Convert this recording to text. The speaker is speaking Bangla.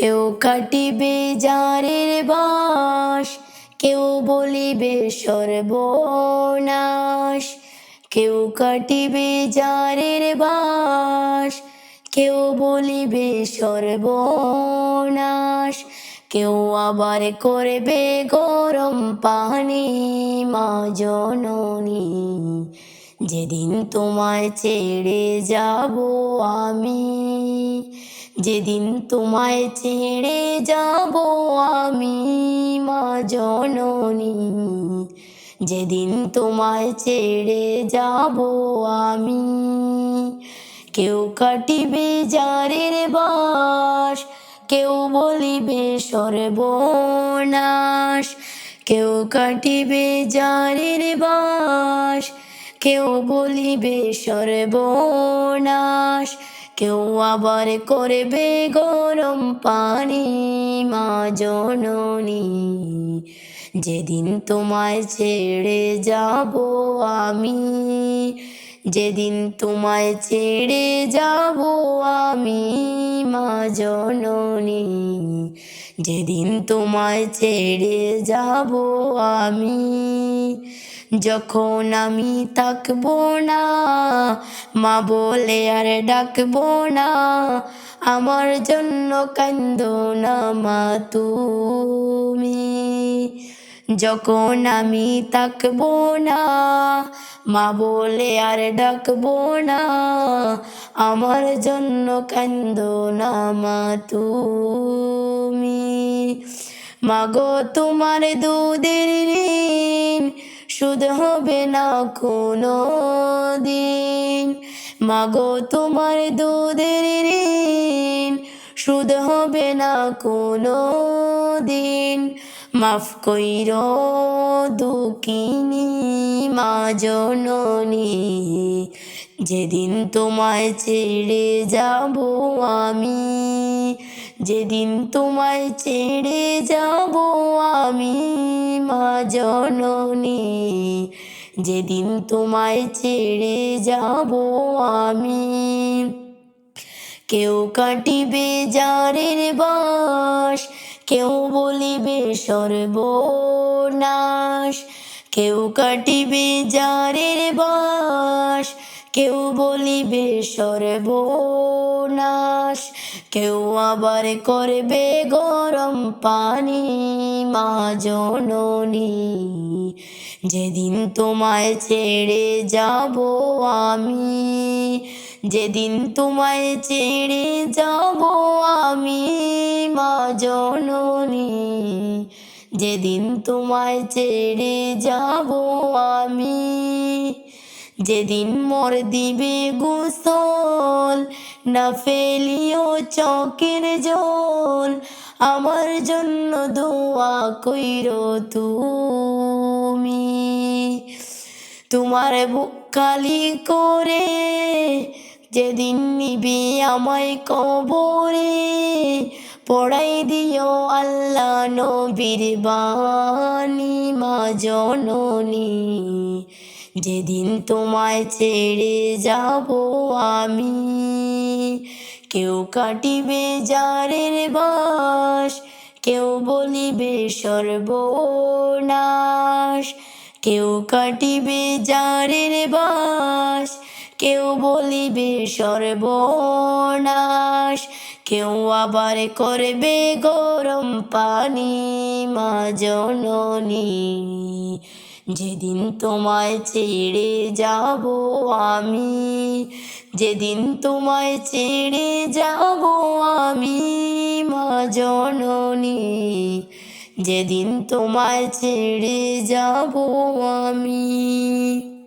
কেউ কাটিবে জারের বাঁশ, কেউ বলিবে সর্বনাশ। কেউ কাটিবে জারের বাঁশ, কেউ বলিবে সর্বনাশ। কেউ আবার করবে গরম পানি মা জননী, যেদিন তোমায় ছেড়ে যাব আমি। যেদিন তোমায় ছেড়ে যাব আমি মা জননী, যেদিন তোমায় ছেড়ে যাব আমি। কেউ কাটিবে জারের বাঁশ, কেউ বলিবে সর্বনাশ। কেউ কাটিবে জারের বাঁশ, কেউ বলিবে সর্বনাশ। কেউ আবার করবে গরম পানি মা জননী, যেদিন তোমায় ছেড়ে যাব আমি। যেদিন তোমায় ছেড়ে যাব আমি মা জননী, যেদিন তোমায় ছেড়ে যাব আমি। যখন আমি থাকবো না, মা বলে আর ডাকবো না, আমার জন্য কান্দো না মা তুমি। যখন আমি থাকবো না, মা বলে আর ডাকবো না, আমার জন্য কান্দো না মা তুমি। মাগো তোমার দুধের ঋণ শোধ হবে না কোনো দিন। মাগো তোমার দুধের ঋণ শোধ হবে না কোনো দিন। মাফ কইরো দুঃখিনী মা জননী, যেদিন তোমায় ছেড়ে যাব আমি। যেদিন তোমায় ছেড়ে যাব আমি মা জননী, যেদিন তোমায় ছেড়ে যাব আমি। কেউ কাটিবে জারের বাঁশ, কেউ বলিবে সর্বনাশ। কেউ কাটিবে জারের বাঁশ, কেউ বলিবে সর্বনাশ। কেউ আবার করবে গরম পানি মা জননী, যেদিন তোমায় ছেড়ে যাব আমি। যেদিন তোমায় ছেড়ে যাব আমি মা জননী, যেদিন তোমায় ছেড়ে যাব আমি। যেদিন মোর দিবে গোসল, না ফেলিও চোখের জল, আমার জন্য দোয়া কইরো তুমি। তোমার বুক খালি করে যেদিন নিবি আমায় কবরে, পড়াই দিও আল্লাহ নবীর বাণী মা জননী, যেদিন তোমায় ছেড়ে যাব আমি। কেউ কাটিবে জারের বাঁশ, কেউ বলিবে সর্বনাশ। কেউ কাটিবে জারের বাঁশ, কেউ বলিবে সর্বনাশ। কেউ আবার করবে গরম পানি মা জননী, যেদিন তোমায় ছেড়ে যাব আমি। যেদিন তোমায় ছেড়ে যাব আমি মা জননী, যেদিন তোমায় ছেড়ে যাব আমি।